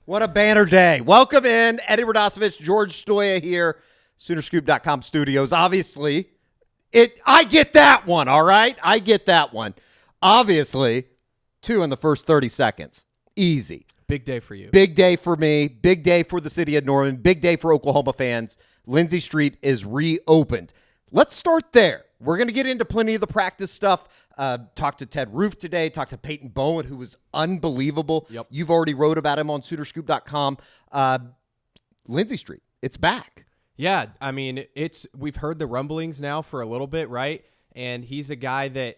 What a banner day. Welcome in. Eddie Radosevich, George Stoia here, SoonerScoop.com studios. Obviously, I get that one, all right? I get that one. Obviously, 2 in the first 30 seconds. Easy. Big day for you. Big day for me. Big day for the city of Norman. Big day for Oklahoma fans. Lindsey Street is reopened. Let's start there. We're going to get into plenty of the practice stuff. Talk to Ted Roof today. Talk to Peyton Bowen, who was unbelievable. Yep. You've already wrote about him on SoonerScoop.com. Lindsey Street, it's back. Yeah, I mean, we've heard the rumblings now for a little bit, right? And he's a guy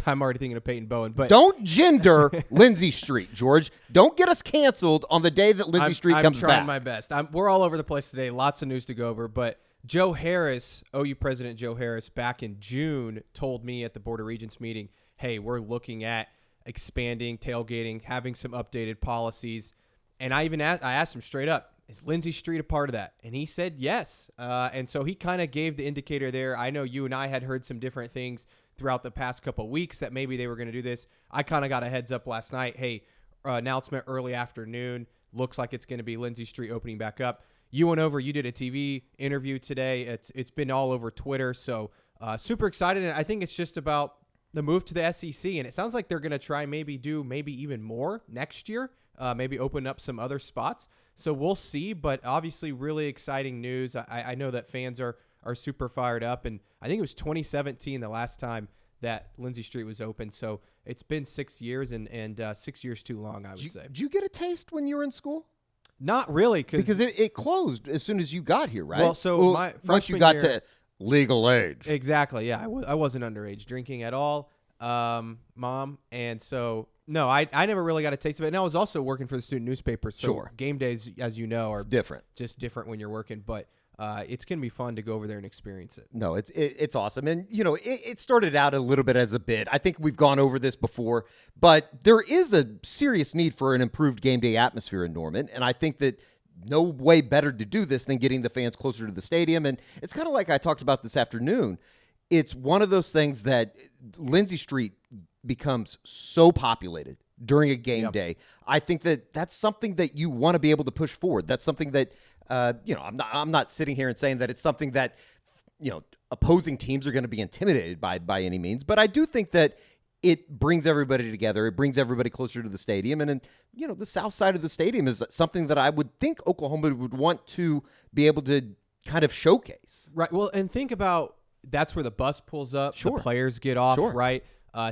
I'm already thinking of Peyton Bowen. But don't gender Lindsey Street, George. Don't get us canceled on the day that Lindsey Street comes back. I'm trying my best. We're all over the place today. Lots of news to go over. But Joe Harris, OU President Joe Harris, back in June told me at the Board of Regents meeting, hey, we're looking at expanding tailgating, having some updated policies. And I asked him straight up, is Lindsey Street a part of that? And he said yes. And so he kind of gave the indicator there. I know you and I had heard some different things throughout the past couple of weeks that maybe they were going to do this. I kind of got a heads up last night. Hey, announcement early afternoon. Looks like it's going to be Lindsey Street opening back up. You went over, you did a TV interview today. It's been all over Twitter. So super excited. And I think it's just about the move to the SEC. And it sounds like they're going to try maybe even more next year, maybe open up some other spots. So we'll see, but obviously really exciting news. I know that fans are super fired up, and I think it was 2017 the last time that Lindsey Street was open. So it's been 6 years, and 6 years too long, I would say. Did you get a taste when you were in school? Not really, because it closed as soon as you got here, right? Well, once you got to legal age. Exactly, yeah. I wasn't underage drinking at all, Mom, and so no, I never really got a taste of it. And I was also working for the student newspaper, so sure. Game days, as you know, are different. Just different when you're working, but it's going to be fun to go over there and experience it. No, it's awesome. And, it started out a little bit as a bit. I think we've gone over this before, but there is a serious need for an improved game day atmosphere in Norman. And I think that no way better to do this than getting the fans closer to the stadium. And it's kind of like I talked about this afternoon. It's one of those things that Lindsey Street becomes so populated during a game day. I think that that's something that you want to be able to push forward. That's something that, I'm not sitting here and saying that it's something that, opposing teams are going to be intimidated by any means. But I do think that it brings everybody together. It brings everybody closer to the stadium. And then, the south side of the stadium is something that I would think Oklahoma would want to be able to kind of showcase. Right. Well, and think about that's where the bus pulls up. Sure. The players get off, Sure. right?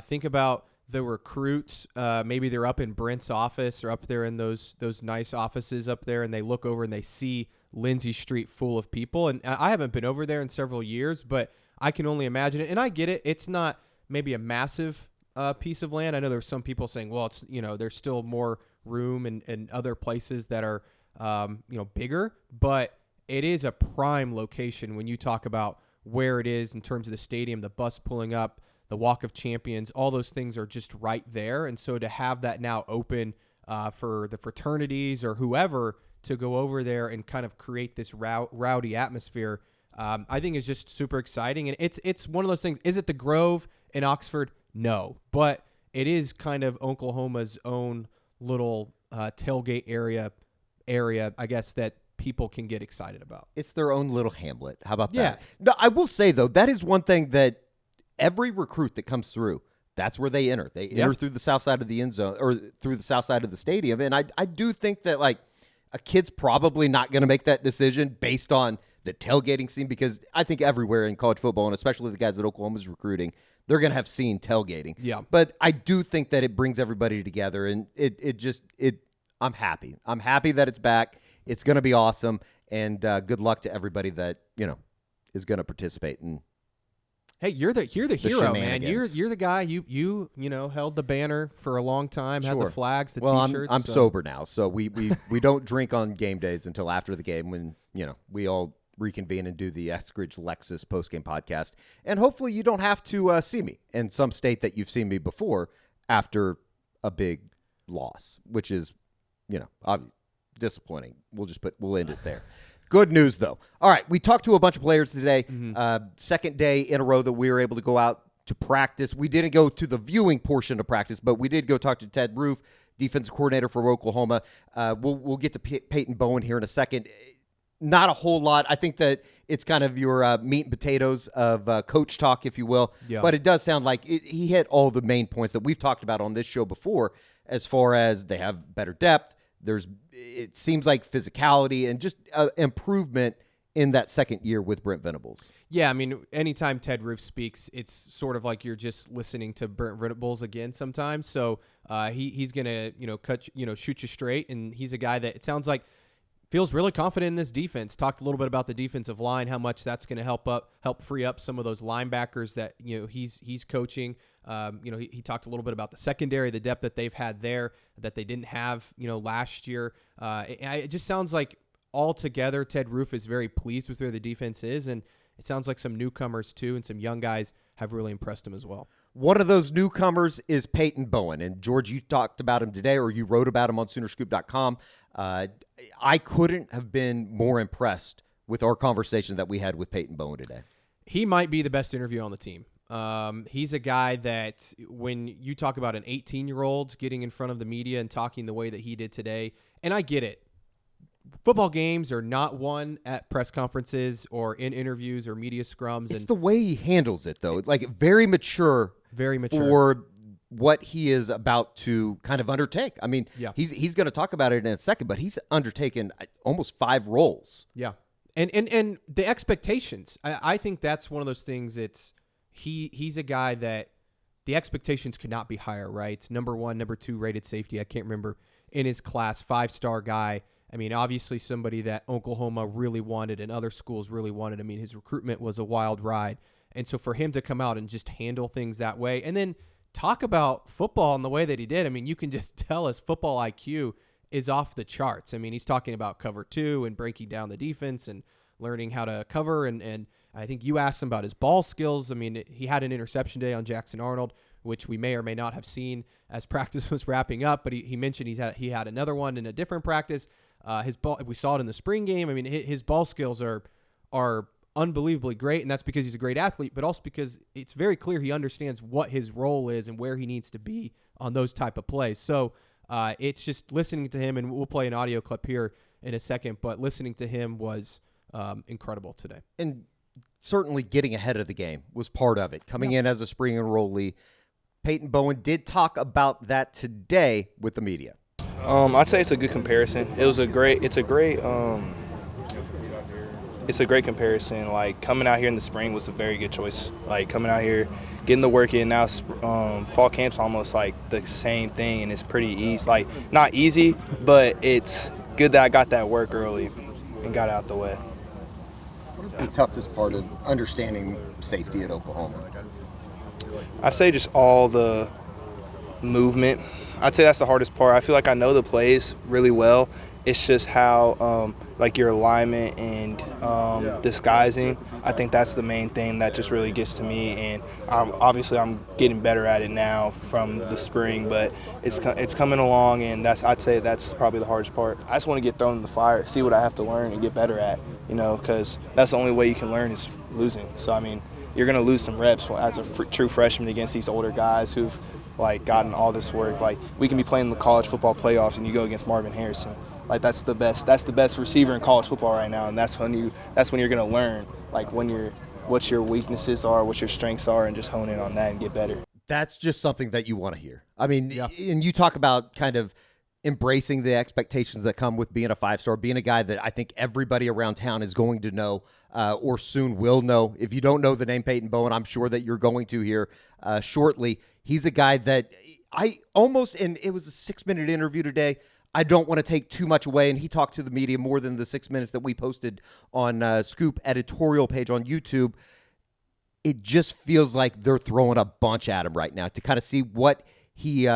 Think about the recruits. Maybe they're up in Brent's office or up there in those nice offices up there, and they look over and they see Lindsey Street full of people. And I haven't been over there in several years, but I can only imagine it. And I get it. It's not maybe a massive piece of land. I know there's some people saying, well, it's there's still more room and other places that are bigger, but it is a prime location when you talk about where it is in terms of the stadium, the bus pulling up, the Walk of Champions, all those things are just right there. And so to have that now open for the fraternities or whoever to go over there and kind of create this rowdy atmosphere, I think is just super exciting. And it's one of those things. Is it the Grove in Oxford? No. But it is kind of Oklahoma's own little tailgate area, I guess, that people can get excited about. It's their own little hamlet. How about that? Yeah. No, I will say, though, that is one thing that every recruit that comes through, that's where they enter. They enter through the south side of the end zone or through the south side of the stadium. And I do think that, like, a kid's probably not going to make that decision based on the tailgating scene, because I think everywhere in college football, and especially the guys that Oklahoma's recruiting, they're going to have seen tailgating. Yeah. But I do think that it brings everybody together, and I'm happy. I'm happy that it's back. It's going to be awesome, and good luck to everybody that, is going to participate in. Hey, you're the hero, man. Shenanigans. You're the guy. You held the banner for a long time, had the flags, the T-shirts. I'm sober now, so we don't drink on game days until after the game when we all reconvene and do the Eskridge Lexus postgame podcast. And hopefully you don't have to see me in some state that you've seen me before after a big loss, which is disappointing. We'll end it there. Good news, though. All right, we talked to a bunch of players today. Second day in a row that we were able to go out to practice. We didn't go to the viewing portion of practice, but we did go talk to Ted Roof, defensive coordinator for Oklahoma. We'll get to Peyton Bowen here in a second. Not a whole lot. I think that it's kind of your meat and potatoes of coach talk, if you will. Yeah. But it does sound like he hit all the main points that we've talked about on this show before, as far as they have better depth. It seems like physicality and just improvement in that second year with Brent Venables. Yeah, I mean, anytime Ted Roof speaks, it's sort of like you're just listening to Brent Venables again sometimes. So he's gonna shoot you straight, and he's a guy that it sounds like feels really confident in this defense. Talked a little bit about the defensive line, how much that's going to help free up some of those linebackers that he's coaching. He talked a little bit about the secondary, the depth that they've had there that they didn't have last year. It just sounds like altogether Ted Roof is very pleased with where the defense is, and it sounds like some newcomers too and some young guys have really impressed him as well. One of those newcomers is Peyton Bowen. And, George, you talked about him today, or you wrote about him on SoonerScoop.com. I couldn't have been more impressed with our conversation that we had with Peyton Bowen today. He might be the best interview on the team. He's a guy that when you talk about an 18-year-old getting in front of the media and talking the way that he did today, and I get it. Football games are not won at press conferences or in interviews or media scrums. It's the way he handles it, though. Like, very mature for what he is about to kind of undertake. I mean, yeah. He's going to talk about it in a second, but he's undertaken almost 5 roles. Yeah. And the expectations, I think that's one of those things. He's a guy that the expectations could not be higher, right? Number 1, number 2 rated safety. I can't remember in his class, 5-star guy. I mean, obviously somebody that Oklahoma really wanted and other schools really wanted. I mean, his recruitment was a wild ride. And so for him to come out and just handle things that way and then talk about football in the way that he did, I mean, you can just tell his football IQ is off the charts. I mean, he's talking about cover 2 and breaking down the defense and learning how to cover. And I think you asked him about his ball skills. I mean, he had an interception day on Jackson Arnold, which we may or may not have seen as practice was wrapping up. But he mentioned he had another one in a different practice. His ball, we saw it in the spring game. I mean, his ball skills are unbelievably great, and that's because he's a great athlete, but also because it's very clear he understands what his role is and where he needs to be on those type of plays. So it's just listening to him, and we'll play an audio clip here in a second, but listening to him was incredible today. And certainly getting ahead of the game was part of it. Coming in as a spring enrollee, Peyton Bowen did talk about that today with the media. I'd say it's a good comparison. It's a great comparison. Like, coming out here in the spring was a very good choice. Like, coming out here, getting the work in. Now fall camp's almost like the same thing, and it's pretty easy. Like, not easy, but it's good that I got that work early and got out the way. What is the toughest part of understanding safety at Oklahoma? I'd say just all the movement. I'd say that's the hardest part. I feel like I know the plays really well. It's just how, like, your alignment and disguising. I think that's the main thing that just really gets to me. And obviously I'm getting better at it now from the spring, but it's coming along, and I'd say that's probably the hardest part. I just want to get thrown in the fire, see what I have to learn and get better at, because that's the only way you can learn is losing. So, I mean, you're going to lose some reps as a true freshman against these older guys who've, like, gotten all this work. Like, we can be playing the college football playoffs and you go against Marvin Harrison. Like, that's the best receiver in college football right now, and that's when you're going to learn, like, what your weaknesses are, what your strengths are, and just hone in on that and get better. That's just something that you want to hear. I mean, and you talk about kind of embracing the expectations that come with being a 5-star, being a guy that I think everybody around town is going to know or soon will know. If you don't know the name Peyton Bowen, I'm sure that you're going to here shortly. He's a guy that and it was a 6-minute interview today. I don't want to take too much away, and he talked to the media more than the 6 minutes that we posted on Scoop editorial page on YouTube. It just feels like they're throwing a bunch at him right now to kind of see what he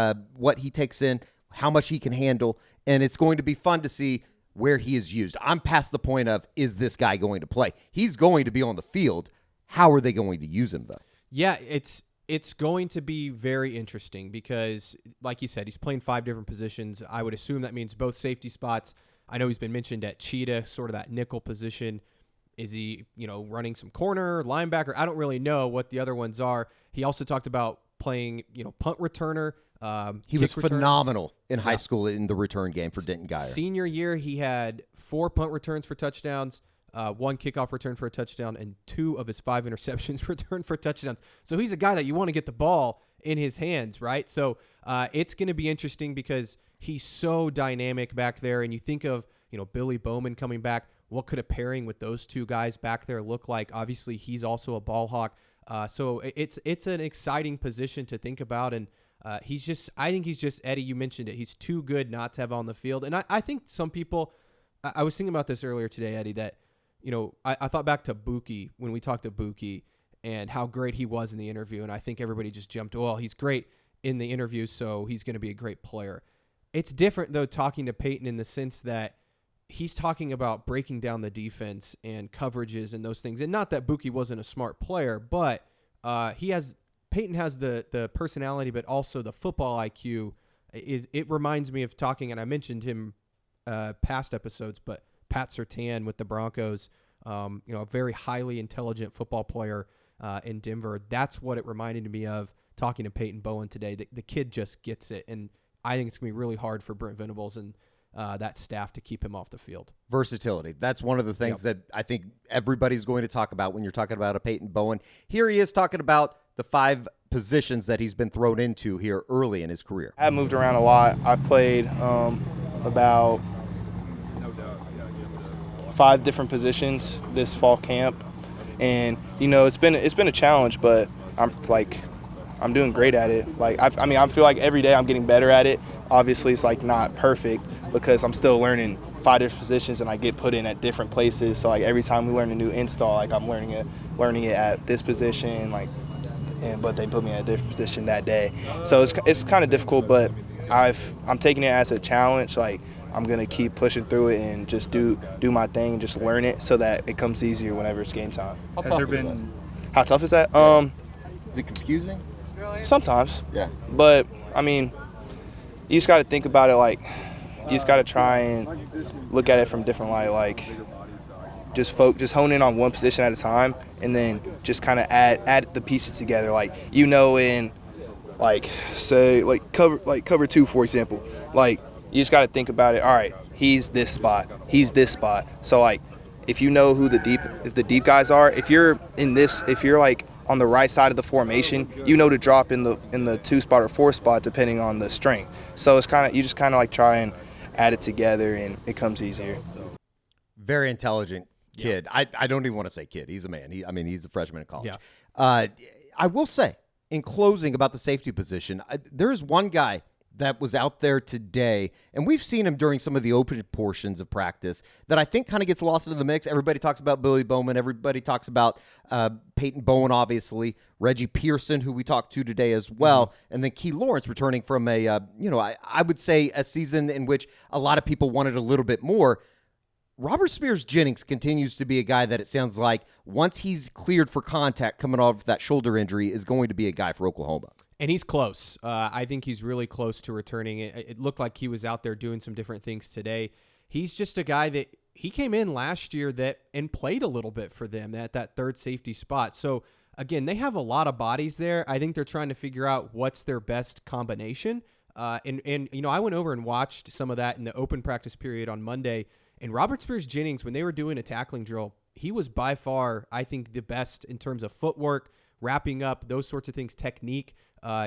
takes in, how much he can handle, and it's going to be fun to see where he is used. I'm past the point of, is this guy going to play? He's going to be on the field. How are they going to use him, though? Yeah, it's going to be very interesting because, like you said, he's playing 5 different positions. I would assume that means both safety spots. I know he's been mentioned at Cheetah, sort of that nickel position. Is he, running some corner, linebacker? I don't really know what the other ones are. He also talked about playing, punt returner. He was kick return. phenomenal in high school in the return game for Denton Guyer. Senior year, he had 4 punt returns for touchdowns, 1 kickoff return for a touchdown, and 2 of his 5 interceptions returned for touchdowns. So he's a guy that you want to get the ball in his hands, right? So it's going to be interesting because he's so dynamic back there. And you think of, Billy Bowman coming back. What could a pairing with those 2 guys back there look like? Obviously, he's also a ball hawk. So it's an exciting position to think about. And I think he's just, Eddie, you mentioned it. He's too good not to have on the field. And I think some people, I was thinking about this earlier today, Eddie, that, I thought back to Buki when we talked to Buki and how great he was in the interview. And I think everybody just jumped, well, he's great in the interview, so he's going to be a great player. It's different, though, talking to Peyton in the sense that he's talking about breaking down the defense and coverages and those things. And not that Buki wasn't a smart player, but Peyton has the personality, but also the football IQ. It reminds me of talking, and I mentioned him past episodes, but Pat Surtain with the Broncos, a very highly intelligent football player in Denver. That's what it reminded me of talking to Peyton Bowen today. The kid just gets it, and I think it's going to be really hard for Brent Venables and that staff to keep him off the field. Versatility. That's one of the things that I think everybody's going to talk about when you're talking about a Peyton Bowen. Here he is talking about the 5 positions that he's been thrown into here early in his career. I've moved around a lot. I've played about 5 different positions this fall camp, and it's been a challenge, but I'm doing great at it. I feel like every day I'm getting better at it. Obviously, it's not perfect because I'm still learning 5 different positions, and I get put in at different places. So every time we learn a new install, I'm learning it at this position, but they put me at a different position that day. So it's kind of difficult, but I'm taking it as a challenge. I'm gonna keep pushing through it and just do my thing and just learn it so that it comes easier whenever it's game time. How How tough is that? Is it confusing? Sometimes. Yeah. But you just got to think about it you just got to try and look at it from a different light. Just hone in on one position at a time, and then just kind of add the pieces together. In cover 2, for example. You just got to think about it. All right, he's this spot. So if you know who the deep guys are, if you're on the right side of the formation, to drop in the 2 spot or 4 spot depending on the strength. So it's you just try and add it together, and it comes easier. Very intelligent kid. I don't even want to say kid. He's a man. He's a freshman in college. Yeah. I will say, in closing about the safety position, there is one guy that was out there today, and we've seen him during some of the open portions of practice, that I think kind of gets lost into the mix. Everybody talks about Billy Bowman. Everybody talks about Peyton Bowen, obviously, Reggie Pearson, who we talked to today as well, and then Key Lawrence returning from I would say a season in which a lot of people wanted a little bit more. Robert Spears-Jennings continues to be a guy that it sounds like once he's cleared for contact coming off that shoulder injury is going to be a guy for Oklahoma. And he's close. I think he's really close to returning. It looked like he was out there doing some different things today. He's just a guy that he came in last year and played a little bit for them at that 3rd safety spot. So, again, they have a lot of bodies there. I think they're trying to figure out what's their best combination. I went over and watched some of that in the open practice period on Monday. And Robert Spears-Jennings, when they were doing a tackling drill, he was by far, I think, the best in terms of footwork, wrapping up, those sorts of things, technique.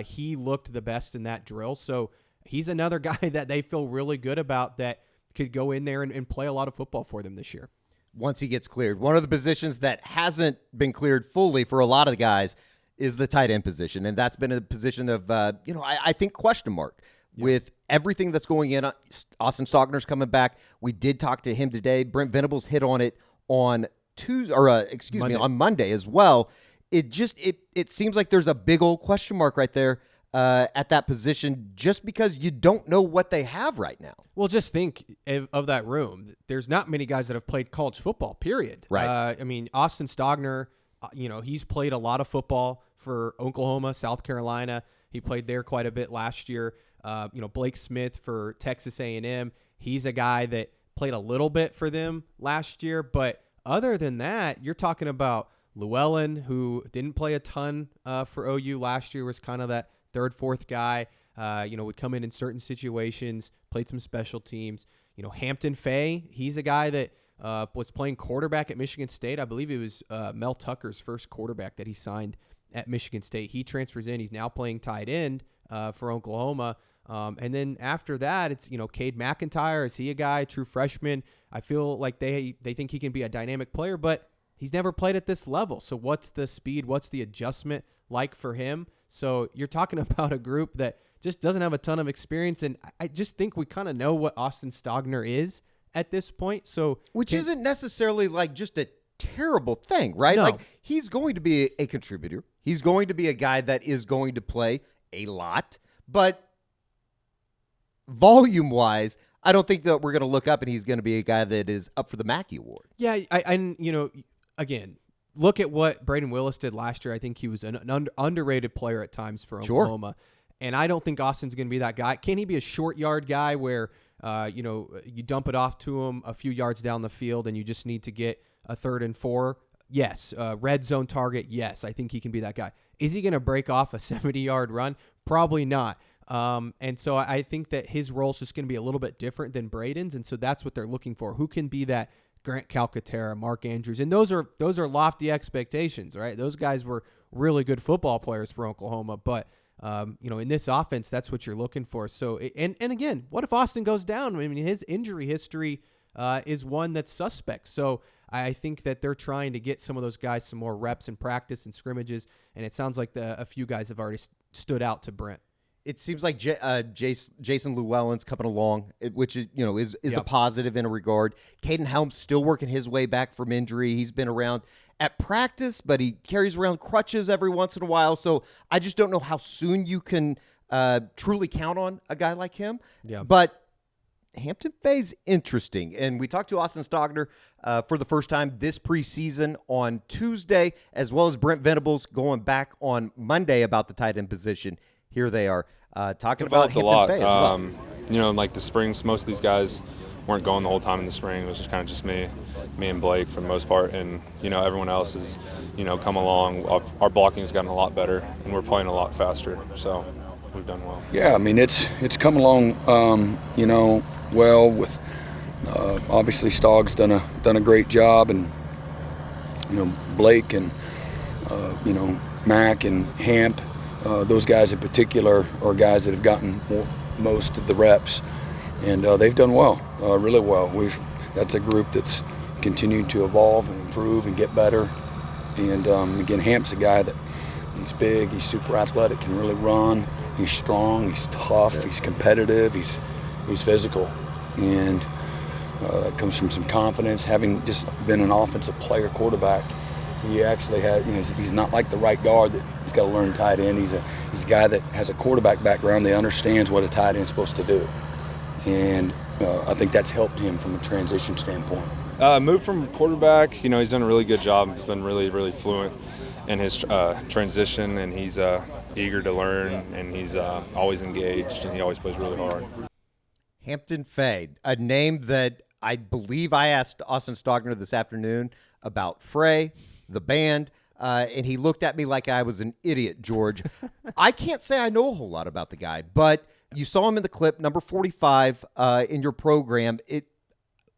He looked the best in that drill. So he's another guy that they feel really good about that could go in there and play a lot of football for them this year. Once he gets cleared. One of the positions that hasn't been cleared fully for a lot of the guys is the tight end position. And that's been a position of, I think, question mark. Yeah. With everything that's going in, Austin Stogner's coming back. We did talk to him today. Brent Venables hit on it on on Monday as well. It seems like there's a big old question mark right there at that position just because you don't know what they have right now. Well, just think of that room. There's not many guys that have played college football, period. Right. Austin Stogner, he's played a lot of football for Oklahoma, South Carolina. He played there quite a bit last year. Blake Smith for Texas A&M. He's a guy that played a little bit for them last year. But other than that, you're talking about Llewellyn, who didn't play a ton for OU last year, was kind of that 3rd, 4th guy. would come in certain situations, played some special teams. Hampton Fay, he's a guy that was playing quarterback at Michigan State. I believe it was Mel Tucker's first quarterback that he signed at Michigan State. He transfers in. He's now playing tight end for Oklahoma. And then after that, it's, Cade McIntyre. Is he a guy, true freshman? I feel like they think he can be a dynamic player, but he's never played at this level. So what's the speed? What's the adjustment like for him? So you're talking about a group that just doesn't have a ton of experience. And I just think we kind of know what Austin Stogner is at this point. So which isn't necessarily like just a terrible thing, right? No. Like, he's going to be a contributor. He's going to be a guy that is going to play a lot, but volume-wise, I don't think that we're going to look up and he's going to be a guy that is up for the Mackey Award. Yeah, again, look at what Braden Willis did last year. I think he was an underrated player at times for Oklahoma. And I don't think Austin's going to be that guy. Can he be a short yard guy where, you dump it off to him a few yards down the field and you just need to get a 3rd and 4? Yes. Red zone target? Yes. I think he can be that guy. Is he going to break off a 70-yard run? Probably not. And so I think that his role is just going to be a little bit different than Braden's. And so that's what they're looking for. Who can be that Grant Calcaterra, Mark Andrews? And those are lofty expectations, right? Those guys were really good football players for Oklahoma, but in this offense, that's what you're looking for. So, and again, what if Austin goes down? I mean, his injury history is one that's suspect. So I think that they're trying to get some of those guys some more reps in practice and scrimmages, and it sounds like a few guys have already stood out to Brent. It seems like Jason Llewellyn's coming along, which is a positive in a regard. Caden Helms still working his way back from injury. He's been around at practice, but he carries around crutches every once in a while. So I just don't know how soon you can truly count on a guy like him. Yeah. But Hampton Fay's interesting. And we talked to Austin Stogner for the first time this preseason on Tuesday, as well as Brent Venables going back on Monday about the tight end position. Here they are talking about Hampton Fay as well. Like the springs, most of these guys weren't going the whole time in the spring. It was just kind of just me and Blake for the most part. And, everyone else has, come along. Our blocking has gotten a lot better, and we're playing a lot faster. So we've done well. Yeah, I mean, it's come along, well with obviously Stog's done a great job, and, Blake and, Mac and Hamp. Those guys in particular are guys that have gotten most of the reps, and they've done well, really well. That's a group that's continued to evolve and improve and get better. And again, Hamp's a guy that he's big, he's super athletic, can really run, he's strong, he's tough, he's competitive, he's physical, and it comes from some confidence, having just been an offensive player quarterback. He actually had, he's not like the right guard that he's got to learn tight end. He's a guy that has a quarterback background that understands what a tight end's supposed to do. And I think that's helped him from a transition standpoint. Moved from quarterback, he's done a really good job. He's been really, really fluent in his transition, and he's eager to learn, and he's always engaged, and he always plays really hard. Hampton Fay, a name that I believe I asked Austin Stogner this afternoon about Frey, the band, and he looked at me like I was an idiot, George. I can't say I know a whole lot about the guy, but you saw him in the clip, number 45 in your program.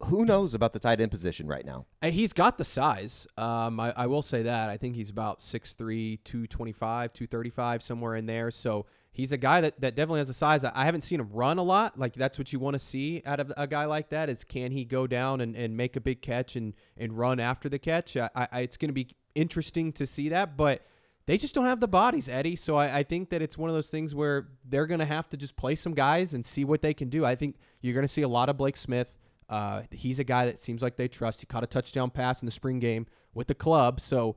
Who knows about the tight end position right now? He's got the size. I will say that. I think he's about 6'3", 225, 235, somewhere in there. So he's a guy that definitely has a size. I haven't seen him run a lot. Like, that's what you want to see out of a guy like that, is can he go down and make a big catch and run after the catch? It's going to be interesting to see that, but they just don't have the bodies, Eddie. So I think that it's one of those things where they're going to have to just play some guys and see what they can do. I think you're going to see a lot of Blake Smith. He's a guy that seems like they trust. He caught a touchdown pass in the spring game with the club, so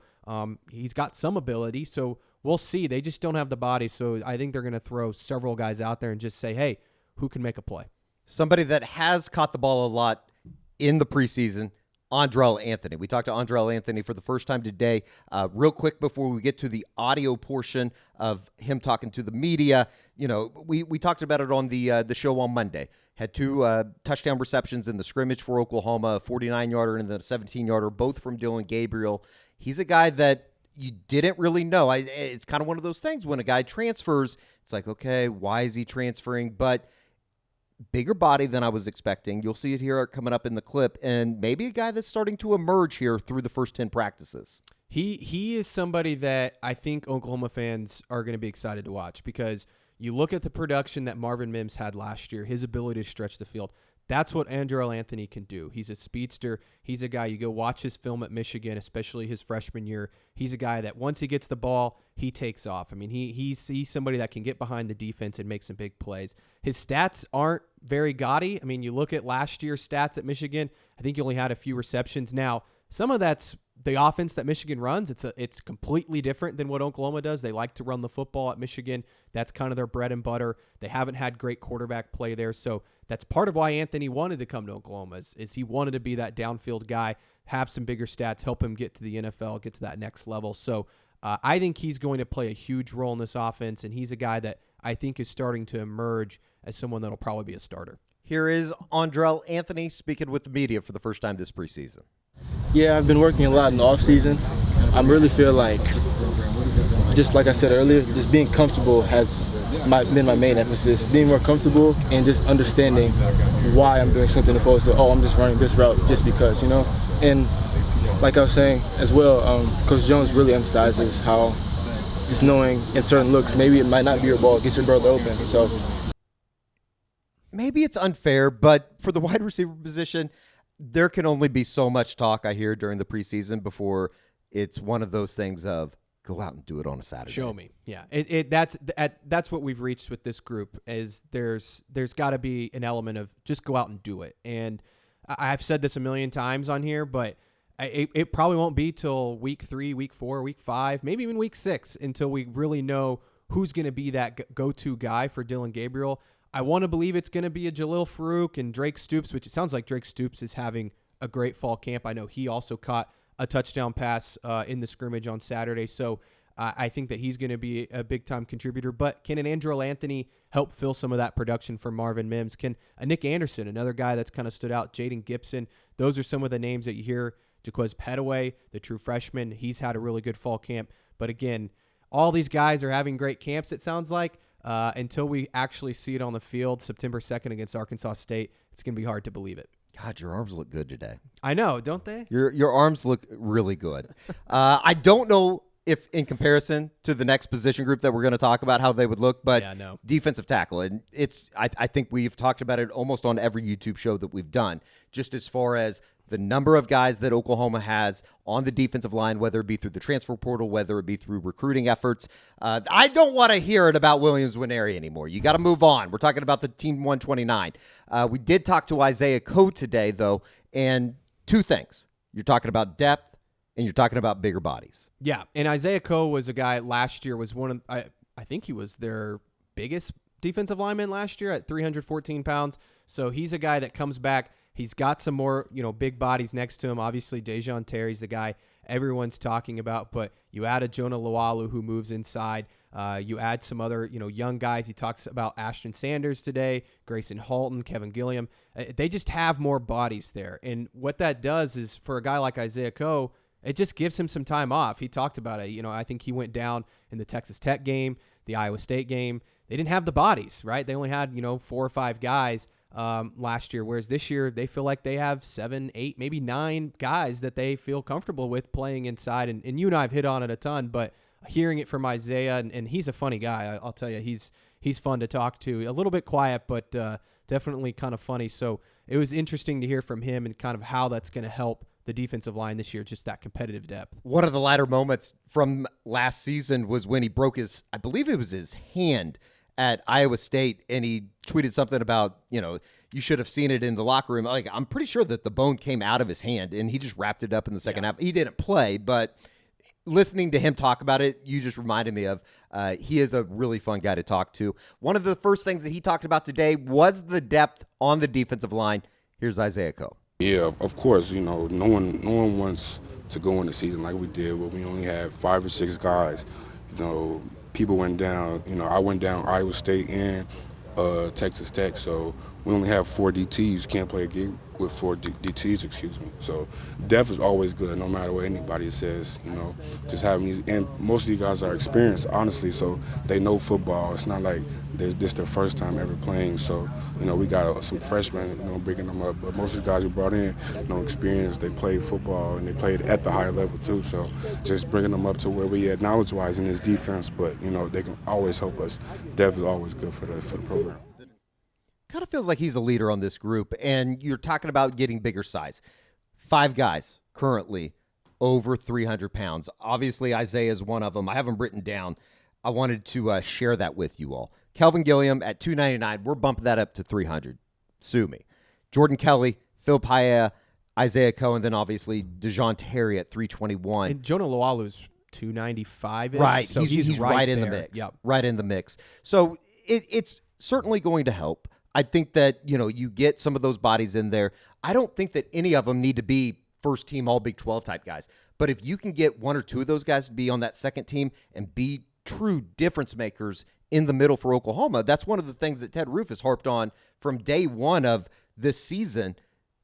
he's got some ability. So we'll see. They just don't have the body, so I think they're going to throw several guys out there and just say, hey, who can make a play? Somebody that has caught the ball a lot in the preseason, Andrell Anthony. We talked to Andrell Anthony for the first time today. Real quick before we get to the audio portion of him talking to the media, we talked about it on the show on Monday. Had two touchdown receptions in the scrimmage for Oklahoma, a 49-yarder and then a 17-yarder, both from Dylan Gabriel. He's a guy that, you didn't really know. It's kind of one of those things when a guy transfers, it's like, okay, why is he transferring? But bigger body than I was expecting. You'll see it here coming up in the clip, and maybe a guy that's starting to emerge here through the first 10 practices. He is somebody that I think Oklahoma fans are going to be excited to watch, because you look at the production that Marvin Mims had last year, his ability to stretch the field. That's what Andrell Anthony can do. He's a speedster. He's a guy, you go watch his film at Michigan, especially his freshman year. He's a guy that once he gets the ball, he takes off. I mean, he's somebody that can get behind the defense and make some big plays. His stats aren't very gaudy. I mean, you look at last year's stats at Michigan, I think he only had a few receptions. Now, some of that's the offense that Michigan runs. It's completely different than what Oklahoma does. They like to run the football at Michigan. That's kind of their bread and butter. They haven't had great quarterback play there, so that's part of why Anthony wanted to come to Oklahoma, is he wanted to be that downfield guy, have some bigger stats, help him get to the NFL, get to that next level. So I think he's going to play a huge role in this offense, and he's a guy that I think is starting to emerge as someone that'll probably be a starter. Here is Andrell Anthony speaking with the media for the first time this preseason. Yeah, I've been working a lot in the offseason. I really feel like, just like I said earlier, just being comfortable has been my main emphasis. Being more comfortable and just understanding why I'm doing something opposed to, I'm just running this route just because, you know? And like I was saying as well, Coach Jones really emphasizes how just knowing in certain looks, maybe it might not be your ball, get your brother open. So maybe it's unfair, but for the wide receiver position, there can only be so much talk I hear during the preseason before it's one of those things of go out and do it on a Saturday. Show me. Yeah. That's what we've reached with this group, is there's got to be an element of just go out and do it. And I've said this a million times on here, but it probably won't be till week 3, week 4, week 5, maybe even week 6 until we really know who's going to be that go-to guy for Dillon Gabriel. I want to believe it's going to be a Jalil Farouk and Drake Stoops, which it sounds like Drake Stoops is having a great fall camp. I know he also caught a touchdown pass in the scrimmage on Saturday. So I think that he's going to be a big-time contributor. But can an Andrell Anthony help fill some of that production for Marvin Mims? Can a Nick Anderson, another guy that's kind of stood out, Jaden Gibson, those are some of the names that you hear. Jaquez Petaway, the true freshman, he's had a really good fall camp. But again, all these guys are having great camps, it sounds like. Until we actually see it on the field September 2nd against Arkansas State, it's going to be hard to believe it. God, your arms look good today. I know, don't they? Your arms look really good. I don't know if in comparison to the next position group that we're going to talk about how they would look, but defensive tackle. And I think we've talked about it almost on every YouTube show that we've done, just as far as the number of guys that Oklahoma has on the defensive line, whether it be through the transfer portal, whether it be through recruiting efforts. I don't want to hear it about Williams-Nwaneri anymore. You got to move on. We're talking about the Team 129. We did talk to Isaiah Coe today, though, and two things. You're talking about depth, and you're talking about bigger bodies. Yeah, and Isaiah Coe was a guy last year, was one of, I think he was their biggest defensive lineman last year at 314 pounds. So he's a guy that comes back. He's got some more, big bodies next to him. Obviously, Dejon Terry's the guy everyone's talking about, but you add a Jonah Lawalu who moves inside. You add some other, young guys. He talks about Ashton Sanders today, Grayson Halton, Kevin Gilliam. They just have more bodies there. And what that does is, for a guy like Isaiah Coe, it just gives him some time off. He talked about it. I think he went down in the Texas Tech game, the Iowa State game. They didn't have the bodies, right? They only had, 4 or 5 guys last year, whereas this year they feel like they have 7, 8, maybe 9 guys that they feel comfortable with playing inside. And you and I have hit on it a ton, but hearing it from Isaiah, and he's a funny guy. I'll tell you, he's fun to talk to. A little bit quiet, but definitely kind of funny. So it was interesting to hear from him and kind of how that's going to help the defensive line this year, just that competitive depth. One of the latter moments from last season was when he broke I believe it was his hand at Iowa State, and he tweeted something about, you should have seen it in the locker room. Like, I'm pretty sure that the bone came out of his hand, and he just wrapped it up in the second half. He didn't play, but listening to him talk about it, you just reminded me of he is a really fun guy to talk to. One of the first things that he talked about today was the depth on the defensive line. Here's Isaiah Coe. Yeah, of course, no one wants to go in the season like we did, where we only had 5 or 6 guys. People went down, I went down Iowa State and Texas Tech, so we only have 4 DTs. You can't play a game with 4 DTs, excuse me. So depth is always good, no matter what anybody says. You know, just having these, and most of these guys are experienced, honestly, so they know football. It's not like this their first time ever playing. So, you know, we got some freshmen, you know, bringing them up, but most of the guys we brought in, you know, experienced. They played football and they played at the higher level too. So just bringing them up to where we at knowledge-wise in this defense, but you know, they can always help us. Depth is always good for the program. Kind of feels like he's a leader on this group, and you're talking about getting bigger size. 5 guys currently over 300 pounds. Obviously, Isaiah is one of them. I have them written down. I wanted to share that with you all. Kelvin Gilliam at 299. We're bumping that up to 300. Sue me. Jordan Kelly, Phil Paea, Isaiah Coe, and then obviously DeJoun Terry at 321. And Jonah Loalu's 295-ish. Right. So he's right in the there. mix. Yep. Right in the mix. So it's certainly going to help. I think that, you know, you get some of those bodies in there. I don't think that any of them need to be first team all Big 12 type guys. But if you can get 1 or 2 of those guys to be on that second team and be true difference makers in the middle for Oklahoma, that's one of the things that Ted Roof has harped on from day one of this season.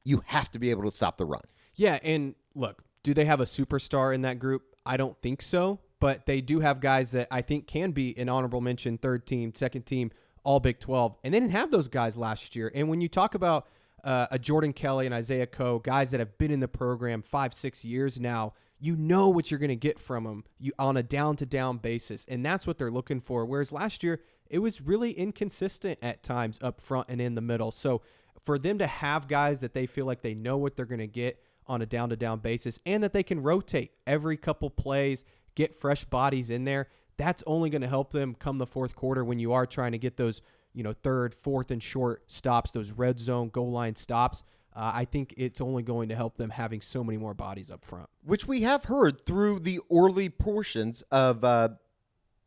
You have to be able to stop the run. Yeah, and look, do they have a superstar in that group? I don't think so, but they do have guys that I think can be an honorable mention, third team, second team, all Big 12, and they didn't have those guys last year. And when you talk about a Jordan Kelly and Isaiah Coe, guys that have been in the program 5-6 years now, you know what you're going to get from them on a down-to-down basis, and that's what they're looking for. Whereas last year, it was really inconsistent at times up front and in the middle. So for them to have guys that they feel like they know what they're going to get on a down-to-down basis and that they can rotate every couple plays, get fresh bodies in there, that's only going to help them come the fourth quarter when you are trying to get those, you know, third, fourth, and short stops, those red zone goal line stops. I think it's only going to help them having so many more bodies up front. Which we have heard through the early portions of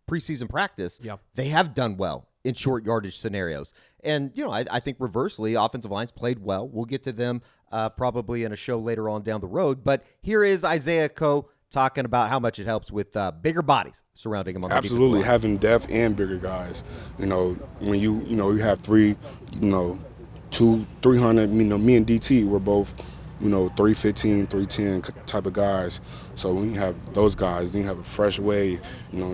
preseason practice. Yeah. They have done well in short yardage scenarios. And, you know, I think reversely, offensive lines played well. We'll get to them probably in a show later on down the road. But here is Isaiah Coe talking about how much it helps with bigger bodies surrounding him on the defensive Absolutely, line. having depth and bigger guys. You know, when you have 3, 300. You know, me and DT, we're both, 315, 310 type of guys. So when you have those guys, then you have a fresh wave.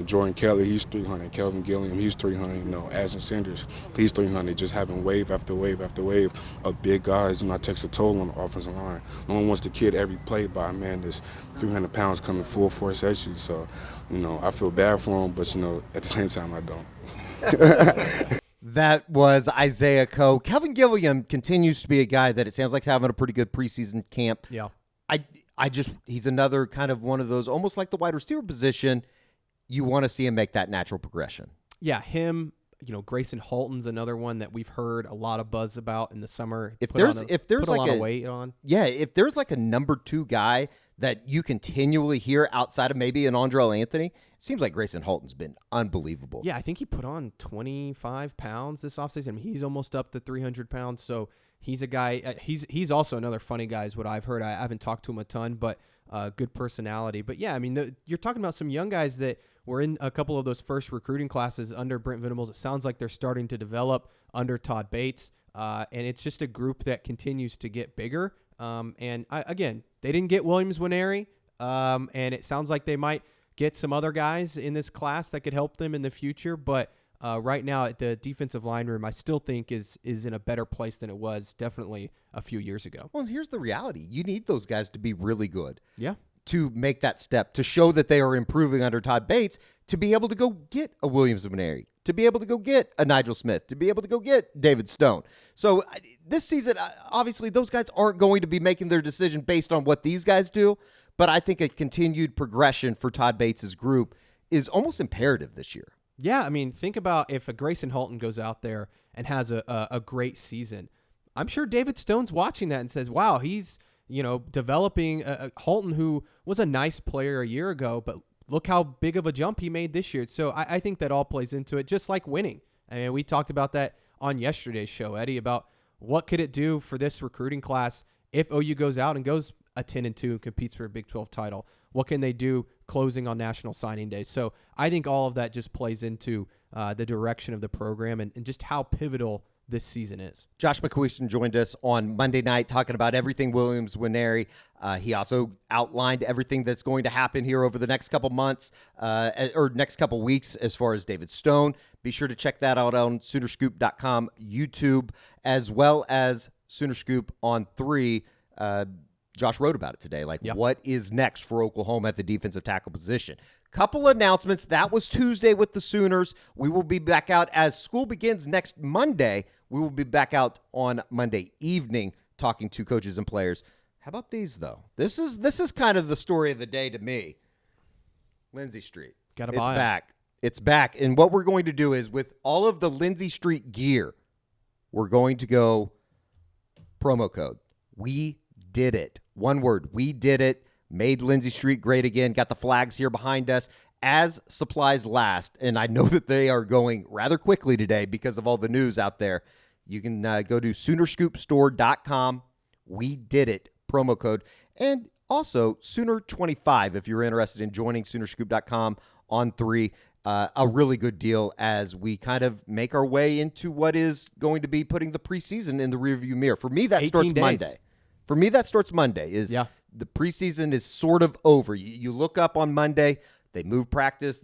Jordan Kelly, he's 300. Kelvin Gilliam, he's 300. Addison Sanders, he's 300. Just having wave after wave after wave of big guys, that takes a toll on the offensive line. No one wants to kid every play by, man, this 300 pounds coming full force at you. So, I feel bad for him, but, at the same time, I don't. That was Isaiah Coe. Kelvin Gilliam continues to be a guy that it sounds like he's having a pretty good preseason camp. Yeah. He's another kind of one of those, almost like the wide receiver position. You want to see him make that natural progression. Yeah, him, Grayson Halton's another one that we've heard a lot of buzz about in the summer. If there's put like a lot of weight on. Yeah, if there's like a number 2 guy that you continually hear outside of maybe an Andrell Anthony, it seems like Grayson Halton's been unbelievable. Yeah, I think he put on 25 pounds this offseason. I mean, he's almost up to 300 pounds, so he's a guy. He's also another funny guy is what I've heard. I haven't talked to him a ton, but good personality. But, yeah, I mean, you're talking about some young guys that were in a couple of those first recruiting classes under Brent Venables. It sounds like they're starting to develop under Todd Bates, and it's just a group that continues to get bigger. Again, they didn't get Williams Winery, and it sounds like they might get some other guys in this class that could help them in the future. But right now, the defensive line room, I still think is in a better place than it was definitely a few years ago. Well, here's the reality. You need those guys to be really good. Yeah. To make that step, to show that they are improving under Todd Bates, to be able to go get a Williams Winery, to be able to go get a Nigel Smith, to be able to go get David Stone. So this season, obviously, those guys aren't going to be making their decision based on what these guys do, but I think a continued progression for Todd Bates' group is almost imperative this year. Yeah, I mean, think about if a Grayson Halton goes out there and has a great season. I'm sure David Stone's watching that and says, wow, he's developing a Halton who was a nice player a year ago, but look how big of a jump he made this year. So I think that all plays into it, just like winning. I mean, we talked about that on yesterday's show, Eddie, about what could it do for this recruiting class if OU goes out and goes a 10-2 and competes for a Big 12 title. What can they do closing on National Signing Day? So I think all of that just plays into the direction of the program and just how pivotal this season is. Josh McQueeston joined us on Monday night talking about everything Williams-Nwaneri. He also outlined everything that's going to happen here over the next couple months or next couple weeks as far as David Stone. Be sure to check that out on SoonerScoop.com, YouTube, as well as SoonerScoop on 3. Josh wrote about it today. What is next for Oklahoma at the defensive tackle position? Couple announcements. That was Tuesday with the Sooners. We will be back out as school begins next Monday. We will be back out on Monday evening talking to coaches and players. How about these, though? This is kind of the story of the day to me. Lindsey Street. Gotta buy it. Back. It's back. And what we're going to do is with all of the Lindsey Street gear, we're going to go promo code. We did it. One word. We did it. Made Lindsey Street great again. Got the flags here behind us as supplies last. And I know that they are going rather quickly today because of all the news out there. You can go to SoonerScoopStore.com. We did it. Promo code. And also Sooner25 if you're interested in joining SoonerScoop.com on 3. A really good deal as we kind of make our way into what is going to be putting the preseason in the rearview mirror. For me, that starts days. Monday. For me, that starts Monday. The preseason is sort of over. You look up on Monday, they move practice.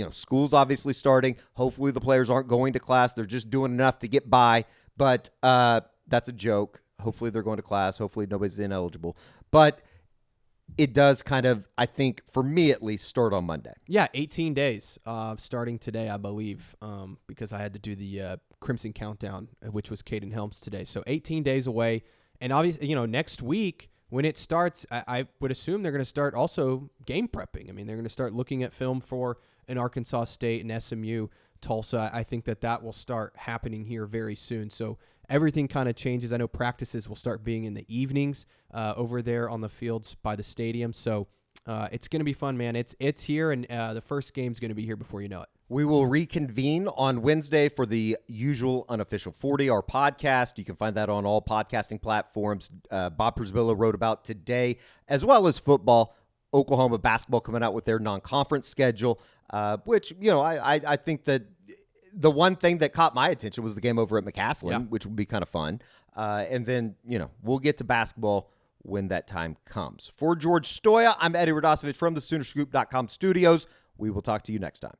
School's obviously starting. Hopefully the players aren't going to class. They're just doing enough to get by. But that's a joke. Hopefully they're going to class. Hopefully nobody's ineligible. But it does kind of, I think, for me at least, start on Monday. Yeah, 18 days starting today, I believe, because I had to do the Crimson Countdown, which was Caden Helms today. So 18 days away. And obviously, next week, when it starts, I would assume they're going to start also game prepping. I mean, they're going to start looking at film for an Arkansas State and SMU, Tulsa. I think that will start happening here very soon. So everything kind of changes. I know practices will start being in the evenings over there on the fields by the stadium. So it's going to be fun, man. It's here, and the first game's going to be here before you know it. We will reconvene on Wednesday for the usual Unofficial 40, our podcast. You can find that on all podcasting platforms. Bob Przybilla wrote about today, as well as football. Oklahoma basketball coming out with their non-conference schedule, which, I think that the one thing that caught my attention was the game over at McCaslin, which would be kind of fun. And then, we'll get to basketball when that time comes. For George Stoia, I'm Eddie Radosevich from the SoonerScoop.com studios. We will talk to you next time.